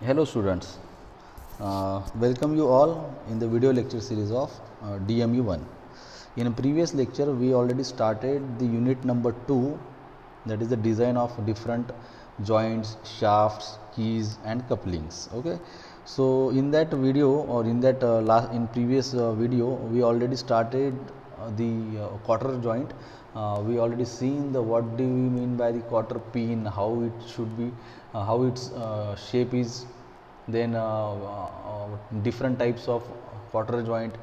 Hello students, welcome you all in the video lecture series of DMU1. In a previous lecture we already started the unit number 2, that is the design of different joints, shafts, keys and couplings. Okay, so in that video or in that previous video we already started the quarter joint. We already seen the what do we mean by the quarter pin, how it should be, how its shape is, then different types of quarter joint.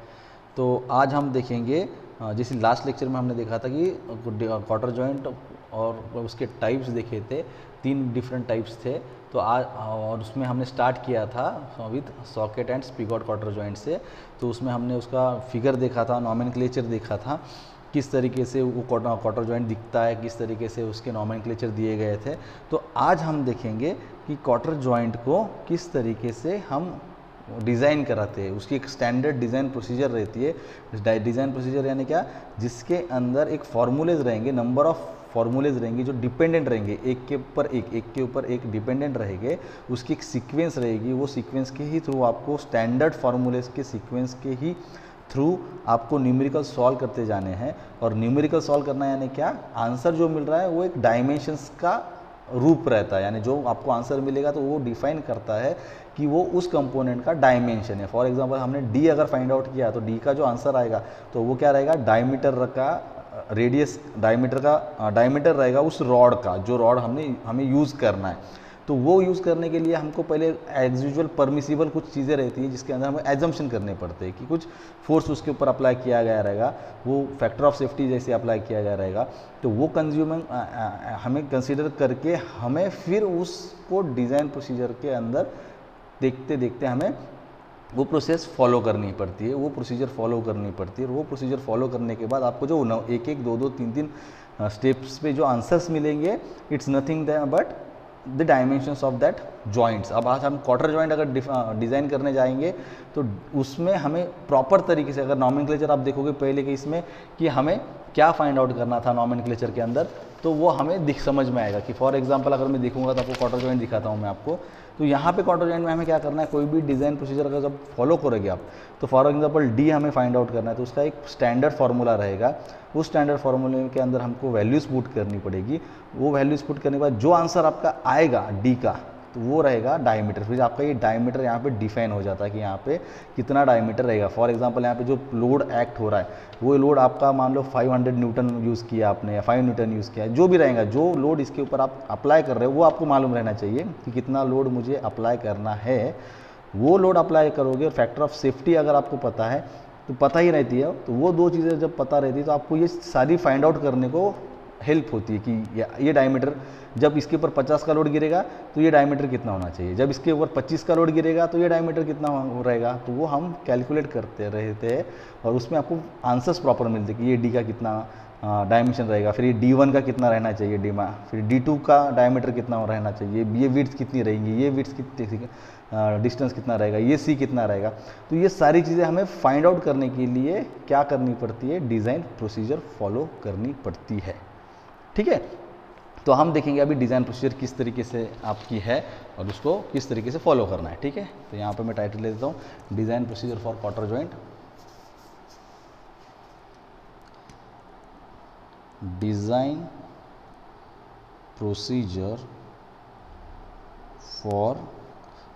तो आज हम देखेंगे जैसे last lecture में हमने देखा था कि क्वार्टर जॉइंट और उसके टाइप्स देखे थे, 3 डिफरेंट टाइप्स थे. तो आज और उसमें हमने स्टार्ट किया था with socket and spigot quarter joint से. तो उसमें हमने उसका फिगर देखा था, नॉमेनक्लेचर देखा था, किस तरीके से वो क्वार्टर जॉइंट दिखता है, किस तरीके से उसके नॉमेनक्लेचर दिए गए थे. तो आज हम देखेंगे कि क्वार्टर जॉइंट को किस तरीके से हम डिज़ाइन कराते हैं. उसकी एक स्टैंडर्ड डिज़ाइन प्रोसीजर रहती है. डिज़ाइन प्रोसीजर यानी क्या, जिसके अंदर एक फार्मूलेज रहेंगे, नंबर ऑफ फार्मूलेज रहेंगे जो डिपेंडेंट रहेंगे, एक के ऊपर एक डिपेंडेंट रहेंगे. उसकी एक सीक्वेंस रहेगी, वो सीक्वेंस के ही थ्रू आपको स्टैंडर्ड फार्मूलेज के सीक्वेंस के ही थ्रू आपको न्यूमेरिकल सॉल्व करते जाने हैं. और न्यूमेरिकल सॉल्व करना यानी क्या, आंसर जो मिल रहा है वो एक डायमेंशंस का रूप रहता है. यानी जो आपको आंसर मिलेगा तो वो डिफाइन करता है कि वो उस कंपोनेंट का डायमेंशन है. फॉर एग्जांपल हमने डी अगर फाइंड आउट किया तो डी का जो आंसर आएगा तो वो क्या रहेगा, डायमीटर का रेडियस, डायमीटर रहेगा उस रॉड का, जो रॉड हमें यूज़ करना है. तो वो यूज़ करने के लिए हमको पहले एज यूजुअल परमिसिबल कुछ चीज़ें रहती हैं जिसके अंदर हमें एजम्पशन करने पड़ते हैं कि कुछ फोर्स उसके ऊपर अप्लाई किया गया रहेगा, वो फैक्टर ऑफ सेफ्टी जैसे अप्लाई किया गया रहेगा. तो वो कंज्यूमिंग हमें कंसीडर करके हमें फिर उसको डिज़ाइन प्रोसीजर के अंदर देखते देखते हमें वो प्रोसेस फॉलो करनी पड़ती है, वो प्रोसीजर फॉलो करनी पड़ती है. और वो प्रोसीजर फॉलो करने के बाद आपको जो एक एक दो दो तीन तीन स्टेप्स पे जो आंसर्स मिलेंगे, it's nothing but the dimensions of that joints. अब आज हम क्वार्टर जॉइंट अगर डिज़ाइन करने जाएंगे तो उसमें हमें प्रॉपर तरीके से, अगर नॉमेनक्लेचर आप देखोगे पहले के इसमें कि हमें क्या फाइंड आउट करना था नॉमेनक्लेचर के अंदर, तो वो हमें समझ में आएगा. कि फॉर एग्जांपल अगर मैं देखूंगा तो आपको क्वार्टर जॉइंट दिखाता हूँ मैं आपको. तो यहाँ पे क्वार्टर जॉइंट में हमें क्या करना है, कोई भी डिज़ाइन प्रोसीजर अगर जब फॉलो करोगे आप, तो फॉर एग्जांपल डी हमें फाइंड आउट करना है तो उसका एक स्टैंडर्ड फार्मूला रहेगा. उस स्टैंडर्ड फार्मूले के अंदर हमको वैल्यूज़ पुट करनी पड़ेगी. वो वैल्यूज़ पुट करने के बाद जो आंसर आपका आएगा डी का, तो वो रहेगा डायमीटर. फिर आपका ये डायमीटर यहाँ पे डिफाइन हो जाता है कि यहाँ पे कितना डायमीटर रहेगा. फॉर एग्जांपल यहाँ पे जो लोड एक्ट हो रहा है, वो लोड आपका मान लो 500 न्यूटन यूज़ किया आपने या 5 न्यूटन यूज़ किया, जो भी रहेगा, जो लोड इसके ऊपर आप अप्लाई कर रहे हो वो आपको मालूम रहना चाहिए कि कितना लोड मुझे अप्लाई करना है. वो लोड अप्लाई करोगे और फैक्टर ऑफ सेफ्टी अगर आपको पता है तो पता ही रहती है. तो वो दो चीज़ें जब पता रहती है तो आपको ये सारी फाइंड आउट करने को हेल्प होती है कि ये डायमीटर, जब इसके ऊपर 50 का लोड गिरेगा तो ये डायमीटर कितना होना चाहिए, जब इसके ऊपर 25 का लोड गिरेगा तो ये डायमीटर कितना रहेगा. तो वो हम कैलकुलेट करते रहते हैं और उसमें आपको आंसर्स प्रॉपर मिलते हैं कि ये डी का कितना डायमेंशन रहेगा, फिर ये D1 का कितना रहना चाहिए फिर D2 का डायमीटर कितना रहना चाहिए, ये विड्थ कितनी रहेंगी, ये विड्थ कितनी, डिस्टेंस कितना रहेगा, ये C कितना रहेगा. तो ये सारी चीज़ें हमें फाइंड आउट करने के लिए क्या करनी पड़ती है, डिज़ाइन प्रोसीजर फॉलो करनी पड़ती है. ठीक है, तो हम देखेंगे अभी डिज़ाइन प्रोसीजर किस तरीके से आपकी है और उसको किस तरीके से फॉलो करना है. ठीक है, तो यहाँ पे मैं टाइटल ले देता हूँ, design procedure for quarter joint. Design procedure for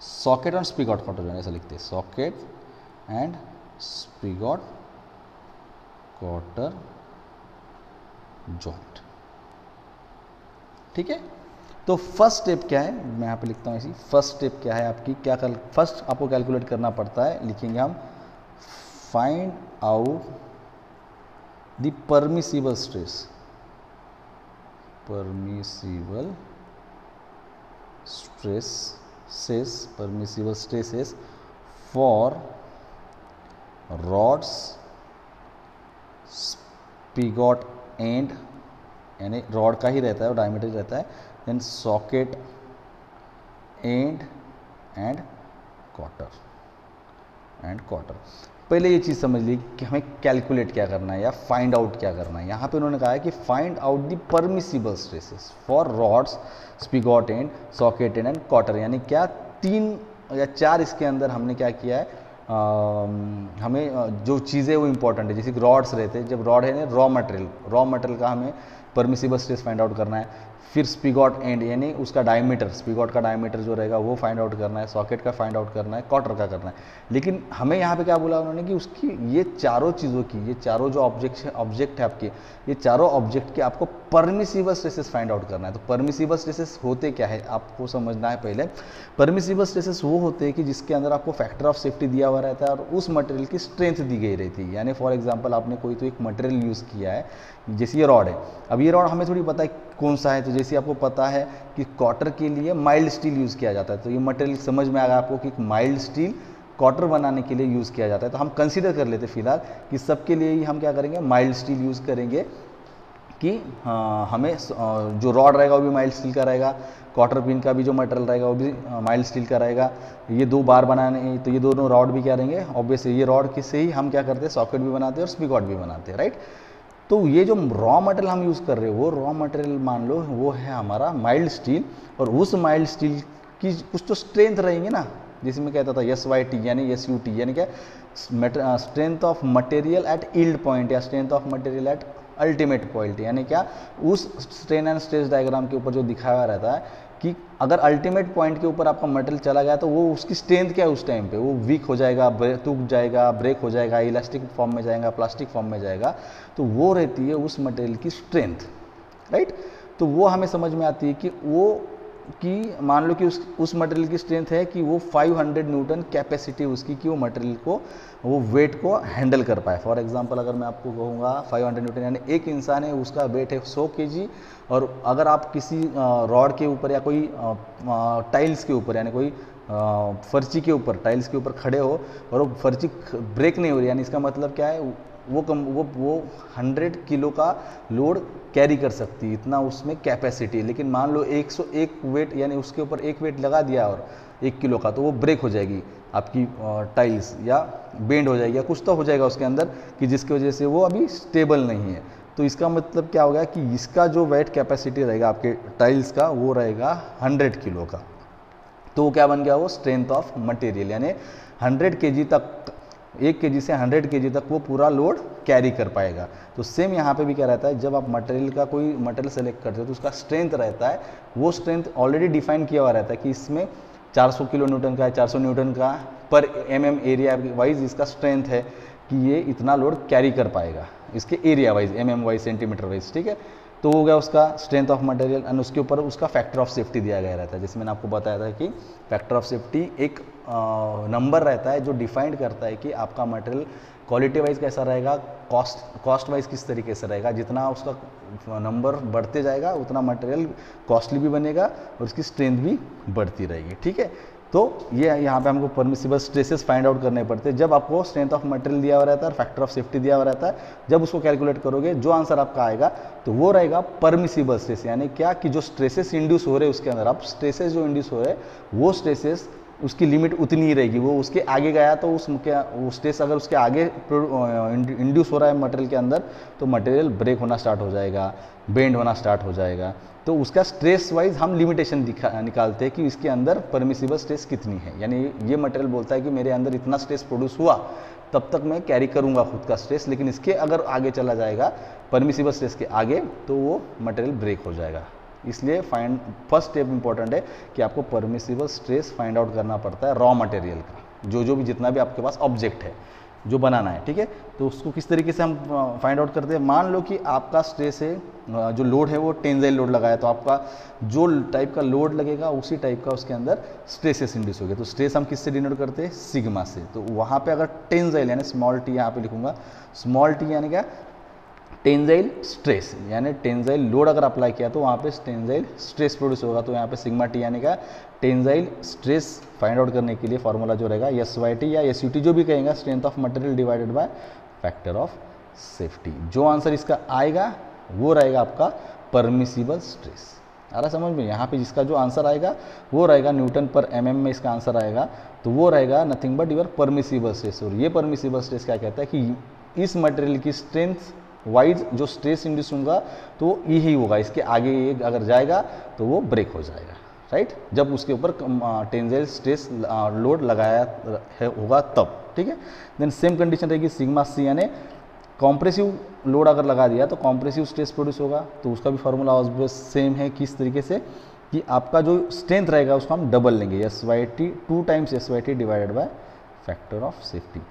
socket and spigot quarter joint, ऐसा लिखते हैं, socket and spigot quarter joint. ठीक है, तो फर्स्ट स्टेप क्या है, मैं यहाँ पे लिखता हूँ ऐसी. फर्स्ट स्टेप क्या है आपकी, फर्स्ट आपको कैलकुलेट करना पड़ता है, लिखेंगे हम find out the permissible stress, permissible stresses for rods, spigot end, यानी रॉड का ही रहता है, डायमीटर रहता है, देन सॉकेट एंड क्वार्टर. पहले ये चीज़ समझ ली कि हमें कैलकुलेट क्या करना है या फाइंड आउट क्या करना है. यहाँ पे उन्होंने कहा है कि find out the permissible stresses for rods, spigot end socket end quarter. यानी क्या, 3 या 4 इसके अंदर हमने क्या किया है, हमें जो चीज़ें वो इंपॉर्टेंट है, जैसे कि रॉड्स रहते हैं, जब रॉड है ना रॉ मटेरियल का हमें परमिसिबल स्ट्रेस फाइंड आउट करना है। फिर स्पिगॉट एंड यानी उसका डायमीटर, स्पिगॉट का डायमीटर जो रहेगा वो फाइंड आउट करना है, सॉकेट का फाइंड आउट करना है, कॉटर का करना है। लेकिन हमें यहाँ पे क्या बोला उन्होंने कि उसकी ये चारों चीज़ों की, ये चारों जो ऑब्जेक्ट है आपके, ये चारों ऑब्जेक्ट के आपको परमिसिबल स्ट्रेसेस फाइंड आउट करना है। तो परमिसिबल स्ट्रेसेस होते क्या है आपको समझना है पहले। परमिसिबल स्ट्रेसेस वो होते हैं कि जिसके अंदर आपको फैक्टर ऑफ सेफ्टी दिया हुआ रहता है और उस मटेरियल की स्ट्रेंथ दी गई रहती है। यानी फॉर एग्जांपल आपने कोई तो एक मटेरियल यूज़ किया है, जैसे ये रॉड है। अब ये रॉड हमें थोड़ी पता है कौन सा है, तो जैसे आपको पता है कि कॉटर के लिए माइल्ड स्टील यूज़ किया जाता है, तो ये मटेरियल समझ में आएगा आपको कि माइल्ड स्टील कॉटर बनाने के लिए यूज़ किया जाता है। तो हम कंसीडर कर लेते फिलहाल कि सबके लिए ही हम क्या करेंगे, माइल्ड स्टील यूज़ करेंगे कि हमें जो रॉड रहेगा वो भी माइल्ड स्टील का रहेगा, कॉटर पिन का भी जो मटेरियल रहेगा वो भी माइल्ड स्टील का रहेगा। ये 2 बार बनाने, तो ये दोनों रॉड भी क्या रहेंगे, ऑब्वियसली ये रॉड के से ही हम क्या करते हैं, सॉकेट भी बनाते हैं और स्पिगॉट भी बनाते हैं, राइट। तो ये जो रॉ मटेरियल हम यूज़ कर रहे हैं वो रॉ मटेरियल मान लो वो है हमारा माइल्ड स्टील, और उस माइल्ड स्टील की कुछ तो स्ट्रेंथ रहेंगे ना, जैसे मैं कहता था SYT यानी SUT यानी क्या, strength of material at yield point या strength of material at ultimate point. यानी क्या, उस स्ट्रेन एंड स्ट्रेस डायग्राम के ऊपर जो दिखाया रहता है कि अगर अल्टीमेट पॉइंट के ऊपर आपका मटेरियल चला गया तो वो उसकी स्ट्रेंथ क्या है उस टाइम पे, वो वीक हो जाएगा, टूट जाएगा, ब्रेक हो जाएगा, इलास्टिक फॉर्म में जाएगा, प्लास्टिक फॉर्म में जाएगा, तो वो रहती है उस मटेरियल की स्ट्रेंथ, राइट। तो वो हमें समझ में आती है कि वो कि मान लो कि उस मटेरियल की स्ट्रेंथ है कि वो 500 न्यूटन कैपेसिटी उसकी कि वो मटेरियल को, वो वेट को हैंडल कर पाए। फॉर एग्जांपल अगर मैं आपको कहूँगा 500 न्यूटन यानी एक इंसान है उसका वेट है 100 kg, और अगर आप किसी रॉड के ऊपर या कोई टाइल्स के ऊपर यानी कोई फर्ची के ऊपर, टाइल्स के ऊपर खड़े हो और वो फर्ची ब्रेक नहीं हो रही, यानी इसका मतलब क्या है, वो 100 किलो का लोड कैरी कर सकती है, इतना उसमें कैपेसिटी है। लेकिन मान लो 101 वेट यानी उसके ऊपर एक वेट लगा दिया और 1 किलो का, तो वो ब्रेक हो जाएगी आपकी टाइल्स, या बेंड हो जाएगी, या कुछ तो हो जाएगा उसके अंदर कि जिसकी वजह से वो अभी स्टेबल नहीं है। तो इसका मतलब क्या होगा कि इसका जो वेट कैपेसिटी रहेगा आपके टाइल्स का वो रहेगा 100 किलो का। तो वो क्या बन गया, वो स्ट्रेंथ ऑफ मटेरियल, यानी 100 kg तक, 1 kg से 100 kg तक वो पूरा लोड कैरी कर पाएगा। तो सेम यहाँ पे भी क्या रहता है, जब आप मटेरियल का कोई मटेरियल सेलेक्ट करते हो तो उसका स्ट्रेंथ रहता है, वो स्ट्रेंथ ऑलरेडी डिफाइन किया हुआ रहता है कि इसमें 400 किलो न्यूटन का है, 400 न्यूटन का पर mm एरिया वाइज इसका स्ट्रेंथ है कि ये इतना लोड कैरी कर पाएगा, इसके area wise, mm wise, centimetre wise, ठीक है। तो हो गया उसका स्ट्रेंथ ऑफ मटेरियल, एंड उसके ऊपर उसका फैक्टर ऑफ सेफ्टी दिया गया रहता है। जैसे मैंने आपको बताया था कि फैक्टर ऑफ सेफ्टी एक नंबर रहता है जो डिफाइंड करता है कि आपका मटेरियल क्वालिटी वाइज कैसा रहेगा, कॉस्ट वाइज किस तरीके से रहेगा। जितना उसका नंबर बढ़ते जाएगा उतना मटेरियल कॉस्टली भी बनेगा और उसकी स्ट्रेंथ भी बढ़ती रहेगी, ठीक है। तो ये यहाँ पे हमको परमिसिबल स्ट्रेसेस फाइंड आउट करने पड़ते हैं जब आपको स्ट्रेंथ ऑफ मटेरियल दिया हुआ रहता है और फैक्टर ऑफ सेफ्टी दिया हुआ रहता है। जब उसको कैलकुलेट करोगे जो आंसर आपका आएगा तो वो रहेगा परमिसिबल स्ट्रेस, यानी क्या कि जो स्ट्रेसेस इंड्यूस हो रहे हैं उसके अंदर, अब स्ट्रेसेस जो इंड्यूस हो रहे हैं वो स्ट्रेसेस उसकी लिमिट उतनी ही रहेगी, वो उसके आगे गया तो वो स्ट्रेस अगर उसके आगे इंड्यूस हो रहा है मटेरियल के अंदर तो मटेरियल ब्रेक होना स्टार्ट हो जाएगा, बेंड होना स्टार्ट हो जाएगा। तो उसका स्ट्रेस वाइज हम लिमिटेशन निकालते हैं कि इसके अंदर परमिसिबल स्ट्रेस कितनी है, यानी ये मटेरियल बोलता है कि मेरे अंदर इतना स्ट्रेस प्रोड्यूस हुआ तब तक मैं कैरी करूंगा खुद का स्ट्रेस, लेकिन इसके अगर आगे चला जाएगा परमिसिबल स्ट्रेस के आगे तो वो मटेरियल ब्रेक हो जाएगा। इसलिए फर्स्ट स्टेप इंपॉर्टेंट है कि आपको परमिसिबल स्ट्रेस फाइंड आउट करना पड़ता है रॉ मटेरियल का, जो भी जितना भी आपके पास ऑब्जेक्ट है जो बनाना है, ठीक है। तो उसको किस तरीके से हम फाइंड आउट करते हैं, मान लो कि आपका स्ट्रेस है, जो लोड है वो टेंजाइल लोड लगाया, तो आपका जो टाइप का लोड लगेगा उसी टाइप का उसके अंदर स्ट्रेसेस इंड्यूस हो गए। तो स्ट्रेस हम किससे डिनोट करते हैं, सिग्मा से। तो वहाँ पे अगर टेंजाइल यानी स्मॉल टी यहाँ पे लिखूंगा, स्मॉल टी यानी क्या, टेंजाइल स्ट्रेस, यानी टेंजाइल लोड अगर अप्लाई किया तो वहाँ पे टेंजाइल स्ट्रेस प्रोड्यूस होगा। तो यहाँ पे सिग्मा टी यानी क्या, टेंजाइल स्ट्रेस फाइंड आउट करने के लिए फॉर्मूला जो रहेगा SYT या SUT जो भी कहेंगे, strength of material divided by factor of safety. जो आंसर इसका आएगा वो रहेगा आपका परमिसिबल स्ट्रेस। आ रहा समझ में, यहाँ पे जिसका जो आंसर आएगा वो रहेगा न्यूटन पर mm में इसका आंसर आएगा, तो वो रहेगा nothing but your permissible stress. और ये परमिसिबल स्ट्रेस क्या कहता है कि इस मटेरियल की स्ट्रेंथ वाइज जो स्ट्रेस इंड्यूस होगा तो यही होगा, इसके आगे अगर जाएगा तो वो ब्रेक हो जाएगा, राइट, जब उसके ऊपर टेंसाइल स्ट्रेस लोड लगाया होगा तब, ठीक है। देन सेम कंडीशन रहेगी सिग्मा सी, यानी कॉम्प्रेसिव लोड अगर लगा दिया तो कॉम्प्रेसिव स्ट्रेस प्रोड्यूस होगा, तो उसका भी फार्मूला सेम है। किस तरीके से कि आपका जो स्ट्रेंथ रहेगा उसको हम डबल लेंगे, S Y T 2 times S Y T divided by factor of safety.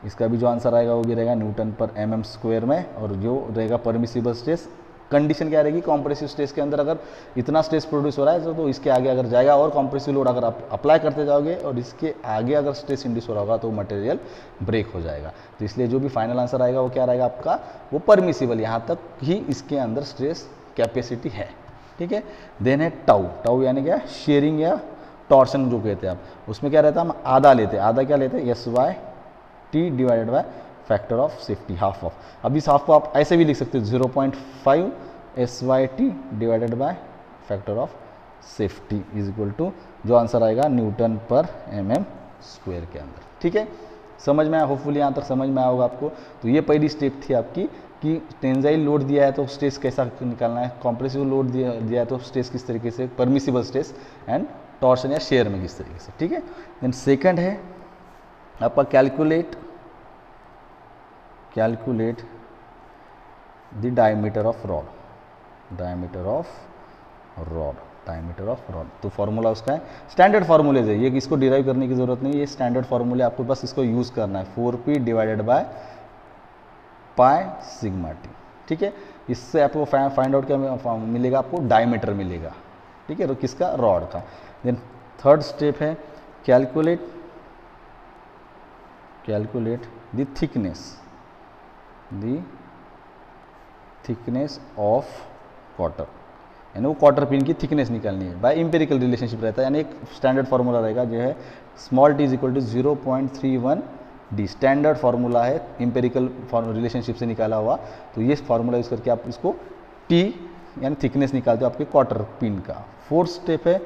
इसका भी जो आंसर आएगा वो भी रहेगा न्यूटन पर mm स्क्वायर में, और जो रहेगा परमिसिबल स्ट्रेस, कंडीशन क्या रहेगी, कॉम्प्रेसिव स्ट्रेस के अंदर अगर इतना स्ट्रेस प्रोड्यूस हो रहा है तो इसके आगे अगर जाएगा और कॉम्प्रेसिव लोड अगर आप अप्लाई करते जाओगे और इसके आगे अगर स्ट्रेस इंड्यूस हो रहा होगा तो मटेरियल ब्रेक हो जाएगा। तो इसलिए जो भी फाइनल आंसर आएगा वो क्या रहेगा आपका, वो परमिसिबल, यहाँ तक ही इसके अंदर स्ट्रेस कैपेसिटी है, ठीक है। देन है टाउ, टाउ यानी क्या, शेयरिंग या टॉर्शन जो कहते हैं आप, उसमें क्या रहता है, हम आधा लेते हैं, आधा क्या लेते हैं, S Y T divided by factor of safety, half of. अब इस हाफ को आप ऐसे भी लिख सकते हो 0.5 S Y T divided by factor of safety is equal to, जो आंसर आएगा न्यूटन पर mm स्क्वायर के अंदर, ठीक है। समझ में आया, होपफुली यहाँ तक समझ में आया होगा आपको। तो ये पहली स्टेप थी आपकी कि टेंसाइल लोड दिया है तो स्ट्रेस कैसा निकालना है, कॉम्प्रेसिव लोड दिया है तो स्ट्रेस किस तरीके से, परमिसिबल स्ट्रेस, एंड टॉर्शन या शेयर में किस तरीके से, ठीक है। देन सेकंड है आपका calculate the diameter of rod, diameter of rod. तो फार्मूला उसका है, स्टैंडर्ड फार्मूलेज है ये, इसको डिराइव करने की जरूरत नहीं है, ये स्टैंडर्ड फार्मूले आपको बस इसको यूज करना है, 4p divided by pi sigma T, ठीक है। इससे आपको फाइंड आउट क्या मिलेगा, आपको डायमीटर मिलेगा, ठीक है, तो किसका, रॉड का। देन थर्ड स्टेप है calculate the thickness of quarter, यानी वो क्वार्टर पिन की थिकनेस निकालनी है। बाय इंपेरिकल रिलेशनशिप रहता है, यानी एक स्टैंडर्ड फार्मूला रहेगा जो है small T is equal to 0.31 D, standard formula है, इंपेरिकल रिलेशनशिप से निकाला हुआ। तो ये फार्मूला यूज करके आप इसको टी यानी थिकनेस निकालते हो आपके क्वार्टर पिन का। फोर्थ स्टेप है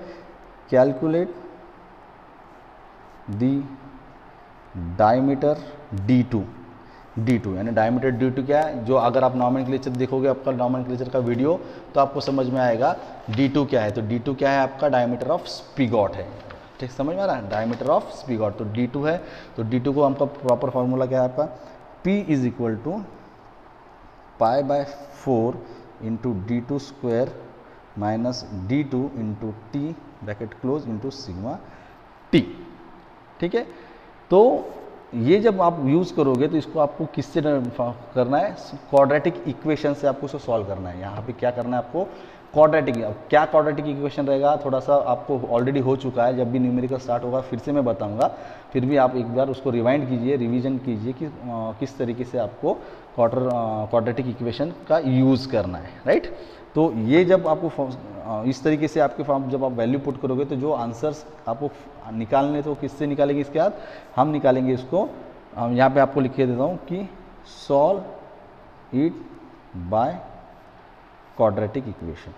कैलकुलेट द डायमीटर D2, यानी डायमीटर D2 क्या है, जो अगर आप नॉमेनक्लेचर देखोगे आपका नॉमेनक्लेचर का वीडियो तो आपको समझ में आएगा D2 क्या है। तो D2 क्या है, आपका डायमीटर ऑफ स्पिगॉट है, ठीक, समझ में आ रहा है, डायमीटर ऑफ स्पिगॉट। तो D2 है, तो D2 को आपका प्रॉपर फार्मूला क्या है आपका, P is equal to pi by 4 into D2 square minus D2 into T bracket close into sigma T, ठीक है। तो ये जब आप यूज़ करोगे तो इसको आपको किससे करना है, क्वाड्रेटिक इक्वेशन से आपको इसको सॉल्व करना है। यहाँ पे क्या करना है आपको, क्वाड्रेटिक, क्या क्वाड्रेटिक इक्वेशन रहेगा थोड़ा सा आपको ऑलरेडी हो चुका है, जब भी न्यूमेरिकल स्टार्ट होगा फिर से मैं बताऊंगा, फिर भी आप एक बार उसको रिवाइंड कीजिए, रिवीजन कीजिए कि किस तरीके से आपको क्वाड्रेटिक इक्वेशन का यूज़ करना है, राइट। तो ये जब आपको इस तरीके से आपके फॉर्म जब आप वैल्यू पुट करोगे तो जो आंसर्स आपको निकालने, तो किससे निकालेंगे, इसके बाद हम निकालेंगे इसको, यहाँ पे आपको लिख के देता हूँ कि solve it by quadratic equation.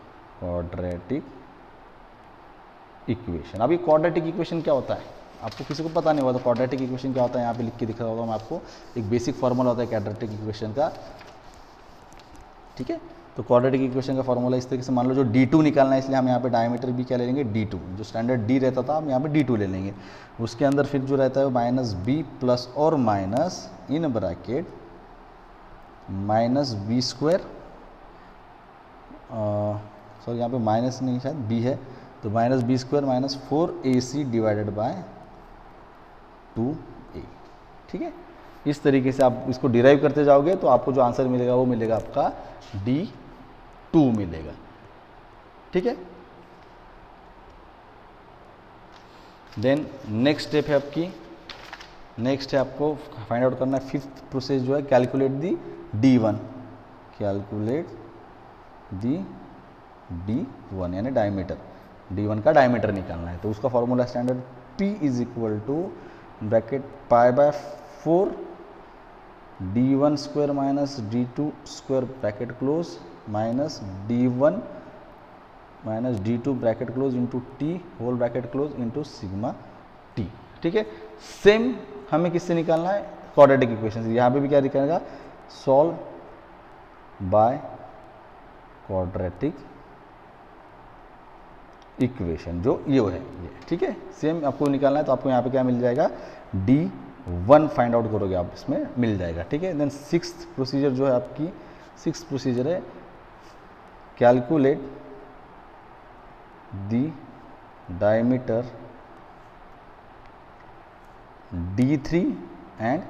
अभी क्वाड्रेटिक इक्वेशन क्या होता है आपको किसी को पता नहीं होगा, तो क्वाड्रेटिक इक्वेशन क्या होता है यहाँ पे लिख के दिखा होगा मैं आपको, एक बेसिक फॉर्मूला होता है क्वाड्रेटिक इक्वेशन का, ठीक है। तो क्वाड्रेटिक इक्वेशन का फॉर्मूला इस तरीके से, मान लो जो D2 निकालना है इसलिए हम यहाँ पे डायमीटर भी क्या ले लेंगे, D2, जो स्टैंडर्ड D रहता था हम यहाँ पे D2 ले लेंगे। उसके अंदर फिर जो रहता है माइनस बी प्लस और minus in bracket minus B square, sorry यहाँ पे माइनस नहीं शायद बी है, तो minus B square minus 4AC divided by 2A, ठीक है। इस तरीके से आप इसको डिराइव करते जाओगे तो आपको जो आंसर मिलेगा वो मिलेगा आपका D2 मिलेगा, ठीक है। देन नेक्स्ट स्टेप है आपकी, नेक्स्ट है आपको फाइंड आउट करना है, फिफ्थ प्रोसेस जो है कैलकुलेट दी D1, D1 यानी डायमीटर, D1 का डायमीटर निकालना है। तो उसका formula standard P is equal to bracket pi by 4 D1 square minus D2 square bracket close minus D1 minus D2 bracket close into T whole bracket close into sigma T, ठीक है। Same हमें किससे निकालना है, quadratic equation से। यहाँ पे भी क्या निकालेगा, सॉल्व बाय क्वाड्रेटिक इक्वेशन जो ये है ये, ठीक है। सेम आपको निकालना है तो आपको यहाँ पे क्या मिल जाएगा, D1 फाइंड आउट करोगे आप, इसमें मिल जाएगा, ठीक है। देन सिक्स्थ प्रोसीजर जो है आपकी, सिक्स्थ प्रोसीजर है calculate the diameter D3 and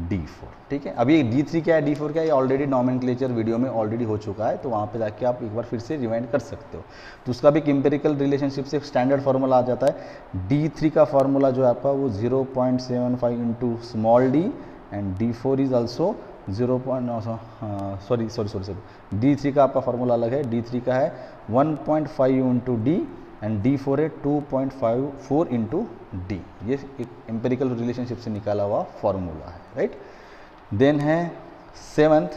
D4, ठीक है। अभी D3 क्या है, D4 क्या है, ये ऑलरेडी नॉमेनक्लेचर वीडियो में ऑलरेडी हो चुका है, तो वहाँ पे जाके आप एक बार फिर से रिवाइंड कर सकते हो। तो उसका भी एक एम्पेरिकल रिलेशनशिप से एक स्टैंडर्ड फार्मूला आ जाता है। D3 का फार्मूला जो है आपका वो 0.75 into small d and D4 is also 0. Sorry D3 का आपका फार्मूला अलग है, D3 का है 1.5 इंटू डी एंड D4 है 2.54 इंटू डी। ये एक एम्पेरिकल रिलेशनशिप से निकाला हुआ फार्मूला है, राइट। देन है सेवंथ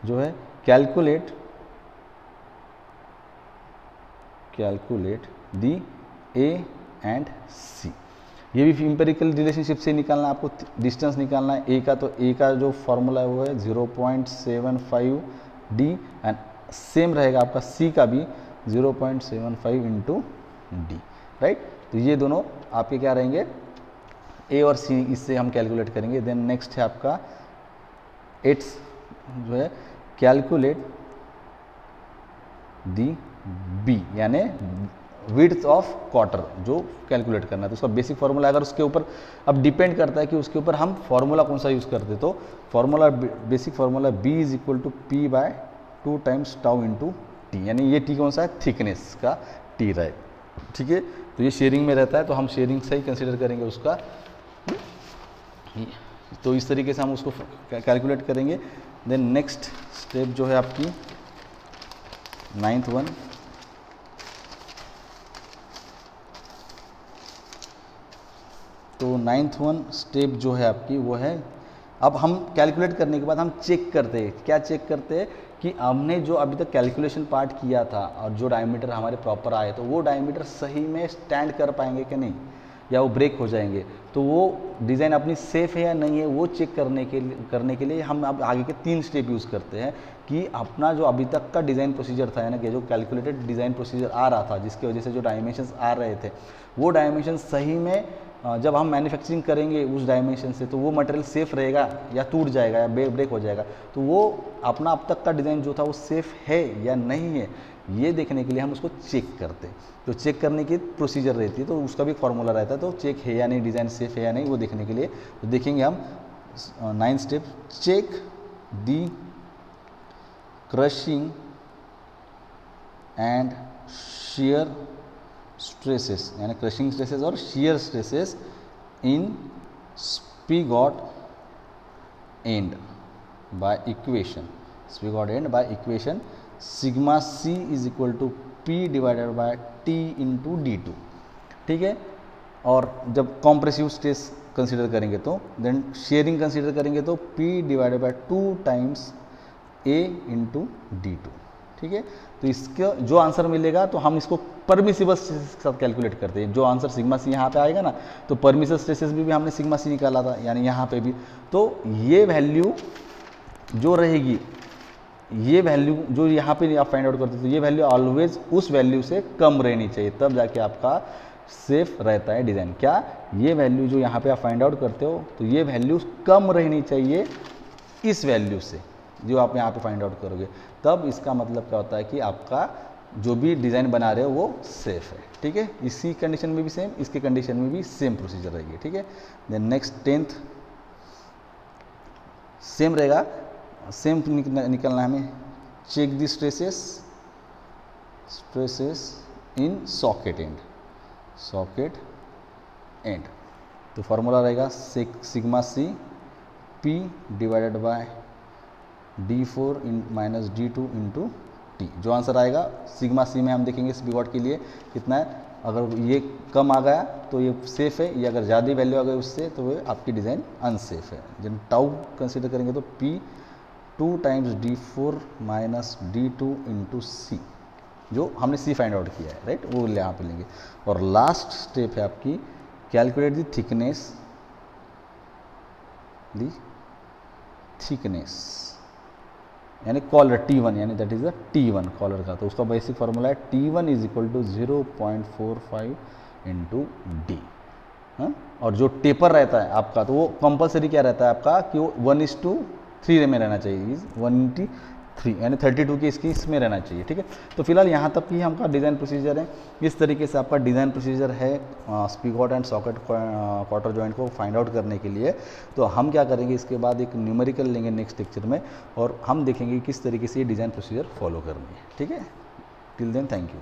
जो है कैलकुलेट दी ए एंड सी। ये भी एम्पेरिकल रिलेशनशिप से निकालना है आपको, डिस्टेंस निकालना है ए का, तो ए का जो फार्मूला है वो है 0.75 डी एंड सेम रहेगा आपका सी का भी 0.75 इंटू डी, राइट। तो ये दोनों आपके क्या रहेंगे, ए और सी, इससे हम कैलकुलेट करेंगे। देन नेक्स्ट है आपका एट्थ जो है कैलकुलेट दी बी, यानी विड्थ ऑफ क्वार्टर जो कैलकुलेट करना है। तो उसका बेसिक फार्मूला, अगर उसके ऊपर अब डिपेंड करता है कि उसके ऊपर हम फार्मूला कौन सा यूज़ करते, तो formula basic formula B is equal to P by 2 times tau into T, यानी ये टी कौन सा है, थिकनेस का टी रहे, ठीक है। तो ये शेयरिंग में रहता है, तो हम शेयरिंग से ही कंसिडर करेंगे उसका। तो इस तरीके से हम उसको कैलकुलेट करेंगे। देन नेक्स्ट स्टेप जो है आपकी 9th वन, तो 9th वन स्टेप जो है आपकी वो है, अब हम कैलकुलेट करने के बाद हम चेक करते हैं, क्या चेक करते हैं कि हमने जो अभी तक कैलकुलेशन पार्ट किया था और जो डायमीटर हमारे प्रॉपर आए, तो वो डायमीटर सही में स्टैंड कर पाएंगे कि नहीं, या वो ब्रेक हो जाएंगे। तो वो डिज़ाइन अपनी सेफ़ है या नहीं है, वो चेक करने के लिए हम अब आगे के 3 स्टेप यूज़ करते हैं कि अपना जो अभी तक का डिज़ाइन प्रोसीजर था, यानी कि जो कैलकुलेटेड डिज़ाइन प्रोसीजर आ रहा था, जिसकी वजह से जो डायमेंशंस आ रहे थे, वो डायमेंशन सही में जब हम मैन्युफैक्चरिंग करेंगे उस डायमेंशन से, तो वो मटेरियल सेफ़ रहेगा या टूट जाएगा या ब्रेक हो जाएगा। तो वो अपना अब तक का डिज़ाइन जो था वो सेफ़ है या नहीं है, ये देखने के लिए हम उसको चेक करते हैं। तो चेक करने की प्रोसीजर रहती है, तो उसका भी फार्मूला रहता है। तो चेक है या नहीं, डिज़ाइन सेफ़ है या नहीं, वो देखने के लिए तो देखेंगे हम 9th step, check the crushing and shear stresses, यानी क्रशिंग स्ट्रेसेस और shear stresses in spigot end by equation, spigot end by equation sigma c is equal to p divided by t into d2, ठीक है। और जब compressive stress consider करेंगे तो then sharing consider करेंगे तो p divided by 2 times a into d2, ठीक है। तो इसका जो आंसर मिलेगा तो हम इसको परमिसिबल स्ट्रेसेस के साथ कैलकुलेट करते हैं। जो आंसर सिग्मा सी यहाँ पे आएगा ना, तो परमिसिबल स्ट्रेसेस भी हमने सिग्मा सी निकाला था, यानी यहाँ पे भी। तो ये वैल्यू जो रहेगी, ये वैल्यू जो यहाँ पे आप फाइंड आउट करते हो, तो ये वैल्यू ऑलवेज उस वैल्यू से कम रहनी चाहिए, तब जाके आपका सेफ रहता है डिज़ाइन। क्या ये वैल्यू जो यहाँ पे आप फाइंड आउट करते हो, तो ये वैल्यू कम रहनी चाहिए इस वैल्यू से जो आप यहाँ पे फाइंड आउट करोगे, तब इसका मतलब क्या होता है कि आपका जो भी डिज़ाइन बना रहे हो वो सेफ है, ठीक है। इसी कंडीशन में भी सेम, इसके कंडीशन में भी सेम प्रोसीजर रहेगी, ठीक है। देन नेक्स्ट 10th सेम रहेगा, सेम निकलना है हमें, check the stresses in socket end, तो फार्मूला रहेगा sigma C P divided by d4 minus d2 into T. जो आंसर आएगा सिग्मा सी में हम देखेंगे स्पिगॉट के लिए कितना है, अगर ये कम आ गया तो ये सेफ़ है, या अगर ज़्यादा वैल्यू आ गई उससे तो वो आपकी डिज़ाइन अनसेफ है। जब टाउ कंसीडर करेंगे तो p 2 times d4 minus d2 into C, जो हमने सी फाइंड आउट किया है, राइट, वो यहाँ पे लेंगे। और लास्ट स्टेप है आपकी कैलकुलेट द थिकनेस यानी कॉलर T1 यानी that is the T1 collar का, तो उसका बेसिक फार्मूला है T1 is equal to 0.45 into D. हाँ, और जो टेपर रहता है आपका तो वो कंपलसरी क्या रहता है आपका कि वो 1:3 में रहना चाहिए, इज 1:3 यानी 32 की इसमें रहना चाहिए। ठीक है, तो फिलहाल यहाँ तक ही आपका डिज़ाइन प्रोसीजर है। इस तरीके से आपका डिज़ाइन प्रोसीजर है स्पीगॉट एंड सॉकेट क्वार्टर जॉइंट को फाइंड आउट करने के लिए। तो हम क्या करेंगे, इसके बाद एक न्यूमेरिकल लेंगे नेक्स्ट लेक्चर में और हम देखेंगे किस तरीके से ये डिज़ाइन प्रोसीजर फॉलो करनी है। ठीक है, टिल देन थैंक यू।